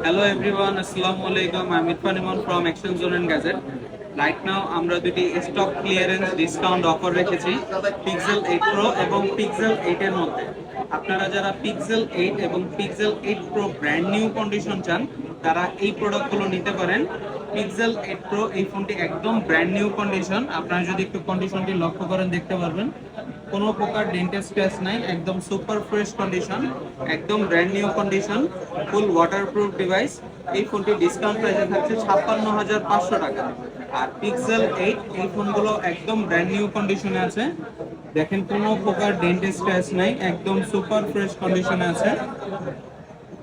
Hello everyone, Assalamu alaikum. I'm Irfan Iman from Action Zone and Gazette. Right now আমরা দুটি stock clearance discount offer রেখেছি pixel 8 pro এবং pixel 8 এর মধ্যে। আপনারা যারা পিক্সেল 8 এবং pixel 8 pro brand new condition চান তারা এই প্রোডাক্টগুলো নিতে পারেন। পিক্সেল 8 প্রো এই ফোনটি একদম ব্র্যান্ড নিউ কন্ডিশন। আপনারা যদি একটু কন্ডিশনটি লক্ষ্য করেন দেখতে পারবেন কোনো প্রকার ডেন্টের স্ক্র্যাচ নাই, একদম সুপার ফ্রেশ কন্ডিশন, একদম ব্র্যান্ড নিউ কন্ডিশন, ফুল ওয়াটারপ্রুফ ডিভাইস। এই ফোনটি ডিসকাউন্ট প্রাইসে থাকছে 56,500 টাকা। আর পিক্সেল 8 এই ফোনগুলো একদম ব্র্যান্ড নিউ কন্ডিশনে আছে, দেখেন কোনো প্রকার ডেন্টের স্ক্র্যাচ নাই, একদম সুপার ফ্রেশ কন্ডিশনে আছে,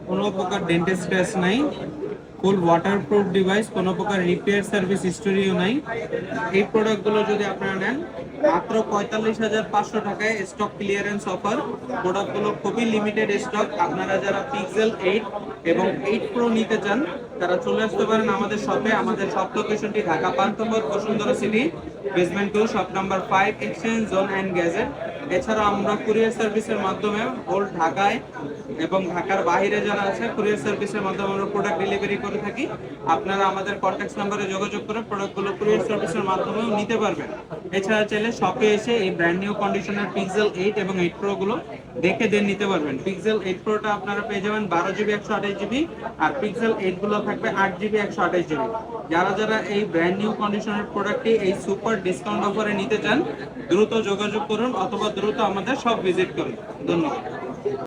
কোনো প্রকার ডেন্টের স্ক্র্যাচ নাই, ফুল ওয়াটারপ্রুফ ডিভাইস, কোনো প্রকার রিপেয়ার সার্ভিস হিস্টোরিও নাই। এই প্রোডাক্টগুলো যদি আপনারা নেন মাত্র 45,500 টাকায় স্টক ক্লিয়ারেন্স অফার। প্রোডাক্টগুলো খুবই লিমিটেড স্টক। আপনারা যারা পিক্সেল 8 এবং 8 প্রো নিতে চান তারা চলে আসতে পারেন আমাদের শপে। আমাদের শপ লোকেশনটি Dhaka Panthapath Bashundhara city, basement 2, shop number 5, exchange zone and gadget. এছাড়া আমরা কুরিয়ার সার্ভিসের মাধ্যমে হোল ঢাকায় এবং ঢাকার বাইরে যারা আছে কুরিয়ার সার্ভিসের মাধ্যমে আমরা প্রোডাক্ট ডেলিভারি করে থাকি। আপনারা আমাদের কন্ট্যাক্ট নাম্বারে যোগাযোগ করে প্রোডাক্টগুলো কুরিয়ার সার্ভিসের মাধ্যমেও নিতে পারবেন। এছাড়া চাইলে শপে এসে এই ব্র্যান্ড নিউ কন্ডিশনের পিক্সেল 8 এবং 8 প্রো গুলো দেখে দেন নিতে পারবেন। পিক্সেল 8 প্রোটা আপনারা পেয়ে যাবেন 12GB 128GB, আর পিক্সেল 8 গুলো থাকবে 8GB 128GB। যারা যারা এই ব্র্যান্ড নিউ কন্ডিশনের প্রোডাক্টটি এই সুপার ডিসকাউন্ট অফারে নিতে চান দ্রুত যোগাযোগ করুন অথবা দ্রুত আমাদের শপ ভিজিট করুন। ধন্যবাদ।